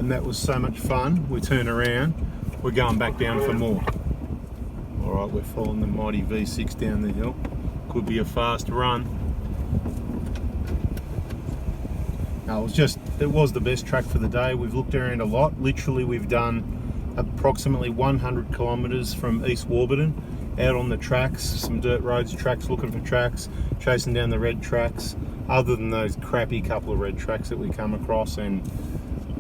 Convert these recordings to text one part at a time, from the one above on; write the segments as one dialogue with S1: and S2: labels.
S1: and that was so much fun. We turn around, we're going back down for more. Alright, we're following the mighty V6 down the hill. Could be a fast run. No, it was the best track for the day. We've looked around a lot. Literally, we've done approximately 100 kilometres from East Warburton, out on the tracks, some dirt roads, tracks, looking for tracks, chasing down the red tracks, other than those crappy couple of red tracks that we come across, and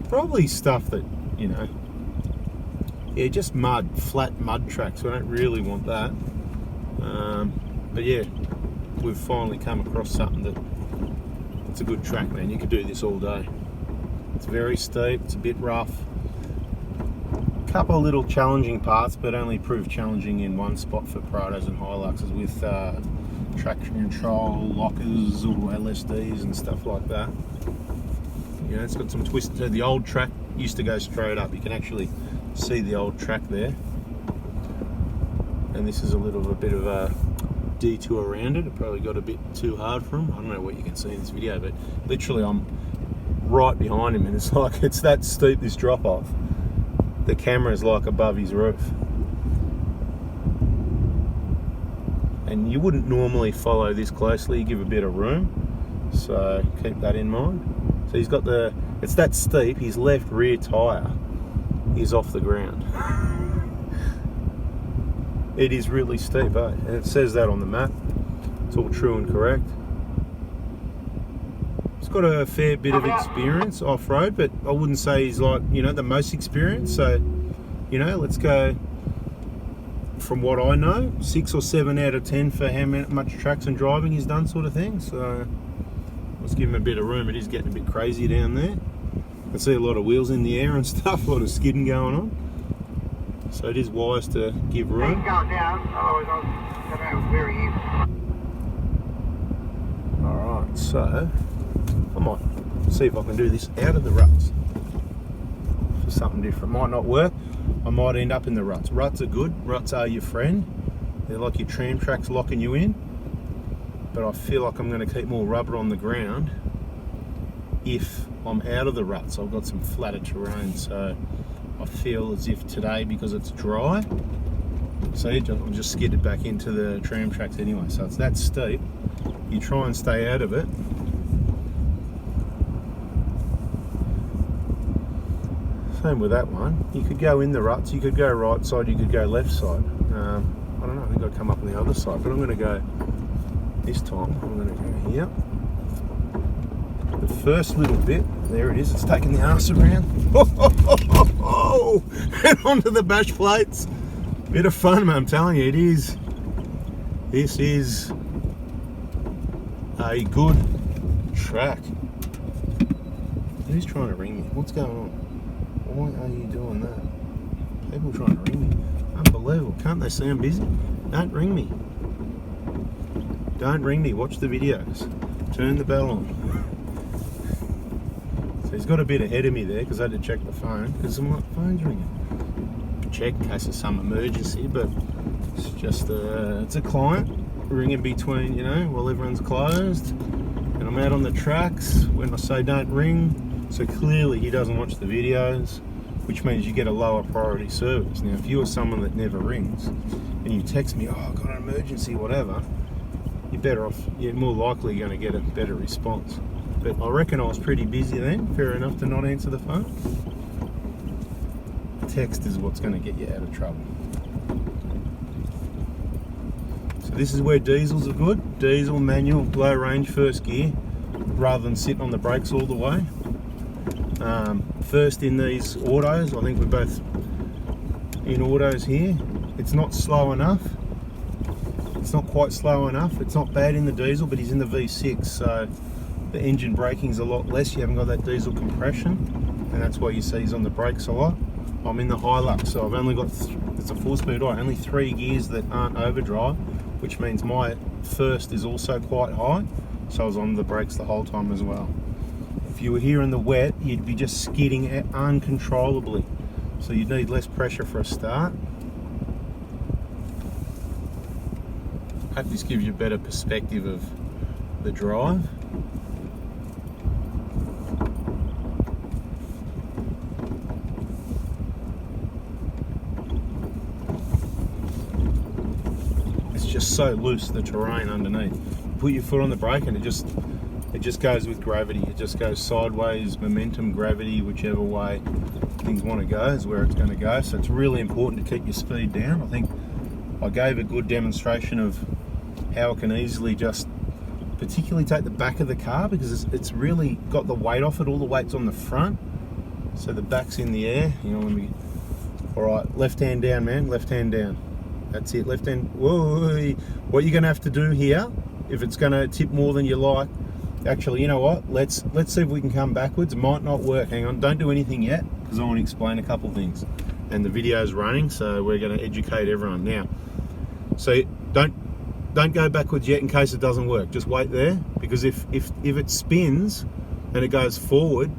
S1: probably stuff that, you know, yeah, just flat mud tracks. We don't really want that. But yeah, we've finally come across something that it's a good track, man. You could do this all day. It's very steep, it's a bit rough. Couple of little challenging parts, but only proved challenging in one spot for Prados and Hiluxes with traction control, lockers or LSDs and stuff like that. You know, it's got some twists. The old track used to go straight up. You can actually see the old track there. And this is a bit of a detour around it. It probably got a bit too hard for him. I don't know what you can see in this video, but literally I'm right behind him, and it's that steep, this drop off. The camera's like above his roof. And you wouldn't normally follow this closely, you give a bit of room. So keep that in mind. So he's got it's that steep, his left rear tyre is off the ground. It is really steep, eh? And it says that on the map. It's all true and correct. He's got a fair bit of experience off-road, but I wouldn't say he's like, you know, the most experienced. So, you know, let's go, from what I know, 6 or 7 out of 10 for how much tracks and driving he's done, sort of thing. So let's give him a bit of room. It is getting a bit crazy down there. I can see a lot of wheels in the air and stuff, a lot of skidding going on. So it is wise to give room.
S2: Going down, otherwise it was very easy.
S1: Alright, so I might see if I can do this out of the ruts for something different. Might not work. I might end up in the ruts. Ruts are good. Ruts are your friend. They're like your tram tracks locking you in. But I feel like I'm going to keep more rubber on the ground if I'm out of the ruts. I've got some flatter terrain, so I feel as if today, because it's dry, see, I'm just skidded back into the tram tracks anyway, so it's that steep. You try and stay out of it. Same with that one. You could go in the ruts, you could go right side, you could go left side. I don't know, I think I'd come up on the other side, but I'm going to go this time. I'm going to go here. The first little bit, there it is, it's taking the arse around. And onto the bash plates. Bit of fun, man, I'm telling you, it is. This is a good track. Who's trying to ring me? What's going on? Why are you doing that? People trying to ring me. Unbelievable. Can't they see I'm busy? Don't ring me. Don't ring me. Watch the videos. Turn the bell on. So he's got a bit ahead of me there because I had to check the phone because my phone's ringing. Check in case of some emergency, but it's just it's a client ringing between, you know, while everyone's closed, and I'm out on the tracks when I say don't ring. So clearly he doesn't watch the videos, which means you get a lower priority service. Now if you are someone that never rings and you text me, oh, I've got an emergency, whatever, you're better off, you're more likely going to get a better response. But I reckon I was pretty busy then, fair enough to not answer the phone. Text is what's going to get you out of trouble. So this is where diesels are good. Diesel, manual, low range, first gear, rather than sitting on the brakes all the way. First in these autos, I think we're both in autos here. It's not slow enough. It's not quite slow enough. It's not bad in the diesel, but he's in the V6, so the engine braking's a lot less. You haven't got that diesel compression, and that's why you see he's on the brakes a lot. I'm in the Hilux, so I've only got, it's a 4-speed auto, only 3 gears that aren't overdrive, which means my first is also quite high, so I was on the brakes the whole time as well. If you were here in the wet, you'd be just skidding uncontrollably, so you'd need less pressure for a start. I hope this gives you a better perspective of the drive. just so loose, the terrain underneath. Put your foot on the brake and it just goes with gravity. It just goes sideways, momentum, gravity, whichever way things want to go is where it's going to go. So it's really important to keep your speed down. I think I gave a good demonstration of how it can easily just particularly take the back of the car, because it's really got the weight off it. All the weight's on the front, so the back's in the air. All right, left hand down, man, left hand down. That's it, left hand. Whoa. What you're gonna have to do here, if it's gonna tip more than you like, actually, you know what, let's see if we can come backwards. It might not work. Hang on, don't do anything yet, because I want to explain a couple things, and the video's running, so we're going to educate everyone now. So don't go backwards yet in case it doesn't work. Just wait there, because if it spins and it goes forward,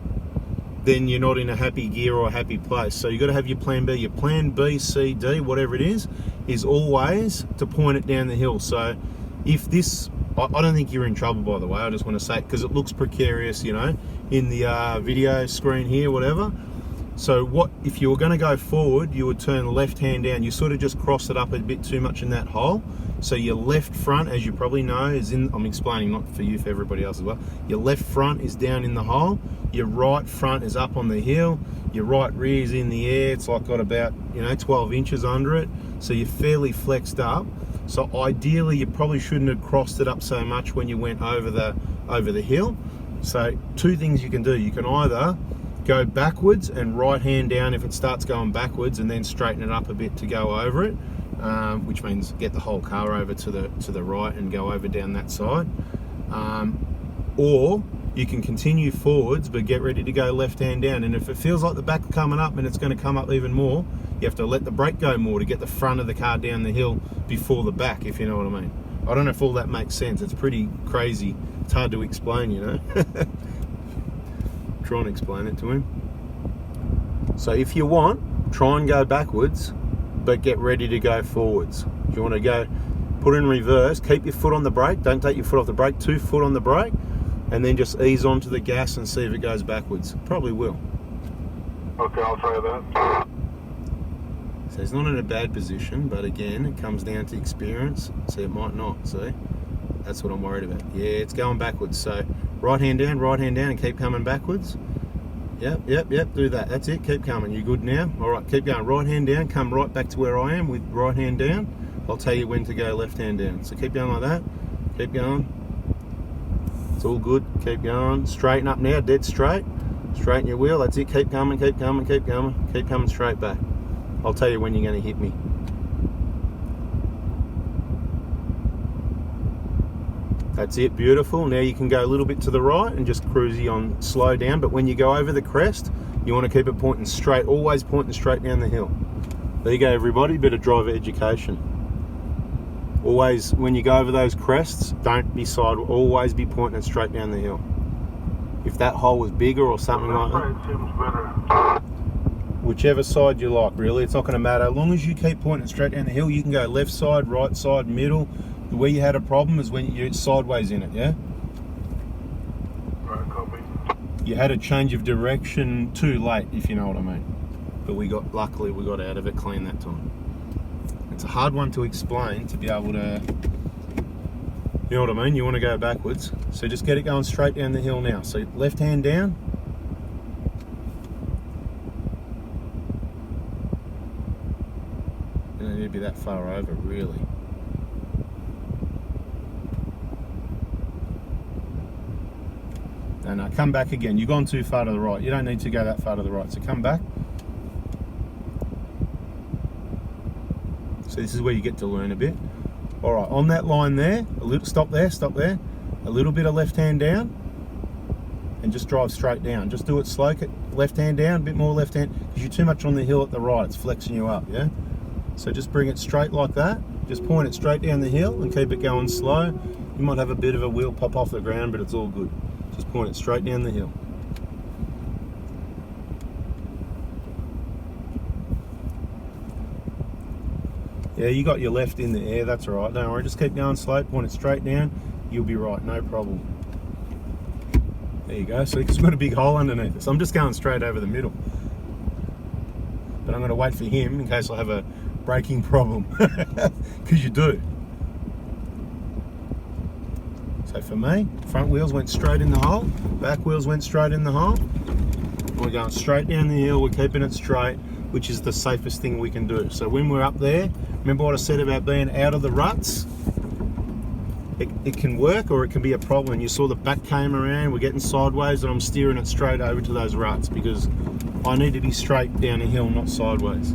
S1: then you're not in a happy gear or a happy place. So you've got to have your plan B. Your plan B, C, D, whatever it is always to point it down the hill. So if this, I don't think you're in trouble, by the way, I just want to say it, because it looks precarious, you know, in the video screen here, whatever. So what if you were going to go forward, you would turn left hand down. You sort of just cross it up a bit too much in that hole. So your left front, as you probably know, is in, I'm explaining not for you, for everybody else as well. Your left front is down in the hole. Your right front is up on the hill. Your right rear is in the air. It's like got about, 12 inches under it. So you're fairly flexed up. So ideally, you probably shouldn't have crossed it up so much when you went over the hill. So two things you can do. You can either go backwards and right hand down if it starts going backwards, and then straighten it up a bit to go over it, which means get the whole car over to the right and go over down that side. Or you can continue forwards but get ready to go left hand down, and if it feels like the back coming up and it's going to come up even more, you have to let the brake go more to get the front of the car down the hill before the back, if you know what I mean. I don't know if all that makes sense. It's pretty crazy. It's hard to explain, Try and explain it to him. So if you want, try and go backwards, but get ready to go forwards. If you want to go, put it in reverse, keep your foot on the brake, don't take your foot off the brake, 2 foot on the brake, and then just ease onto the gas and see if it goes backwards. Probably will.
S2: Okay, I'll try that.
S1: So it's not in a bad position, but again, it comes down to experience. So it might not, see? That's what I'm worried about. Yeah, it's going backwards. So right hand down, and keep coming backwards. Yep, do that. That's it, keep coming. You good now? All right, keep going. Right hand down, come right back to where I am with right hand down. I'll tell you when to go left hand down. So keep going like that. Keep going. It's all good. Keep going. Straighten up now, dead straight. Straighten your wheel. That's it. Keep coming, keep coming, keep coming. Keep coming straight back. I'll tell you when you're going to hit me. That's it, beautiful. Now you can go a little bit to the right and just cruise on, slow down. But when you go over the crest, you want to keep it pointing straight, always pointing straight down the hill. There you go, everybody, bit of driver education. Always, when you go over those crests, don't be side, always be pointing it straight down the hill. If that hole was bigger or something like that. Whichever side you like, really, it's not going to matter. As long as you keep pointing straight down the hill, you can go left side, right side, middle. Where you had a problem is when you're sideways in it, yeah?
S2: Right, copy.
S1: You had a change of direction too late, if you know what I mean. But luckily we got out of it clean that time. It's a hard one to explain, to be able to, you know what I mean? You want to go backwards. So just get it going straight down the hill now. So left hand down. You don't need to be that far over, really. No, come back again. You've gone too far to the right. You don't need to go that far to the right. So come back. So this is where you get to learn a bit. All right, on that line there, stop there. A little bit of left hand down, and just drive straight down. Just do it slow. Left hand down, a bit more left hand, because you're too much on the hill at the right. It's flexing you up, yeah? So just bring it straight like that. Just point it straight down the hill and keep it going slow. You might have a bit of a wheel pop off the ground, but it's all good. Just point it straight down the hill. Yeah, you got your left in the air, that's all right. Don't worry, just keep going slow, point it straight down. You'll be right, no problem. There you go, so it's got a big hole underneath it. So I'm just going straight over the middle. But I'm going to wait for him in case I have a braking problem, because you do. So for me, front wheels went straight in the hole, back wheels went straight in the hole. We're going straight down the hill, we're keeping it straight, which is the safest thing we can do. So when we're up there, remember what I said about being out of the ruts? It can work or it can be a problem. You saw the back came around, we're getting sideways, and I'm steering it straight over to those ruts because I need to be straight down a hill, not sideways.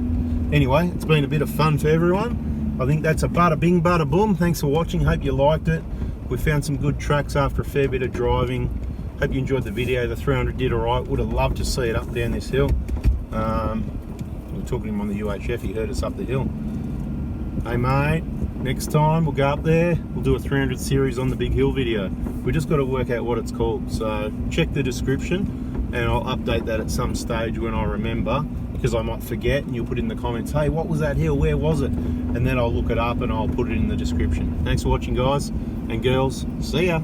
S1: Anyway, it's been a bit of fun for everyone. I think that's a bada bing, bada boom. Thanks for watching, hope you liked it. We found some good tracks after a fair bit of driving. Hope you enjoyed the video. The 300 did alright. Would have loved to see it up down this hill. We were talking to him on the UHF, he heard us up the hill. Hey mate, next time we'll go up there, we'll do a 300 series on the big hill video. We just got to work out what it's called. So check the description and I'll update that at some stage when I remember, because I might forget, and you'll put in the comments, hey, what was that hill, where was it? And then I'll look it up and I'll put it in the description. Thanks for watching, guys and girls. See ya.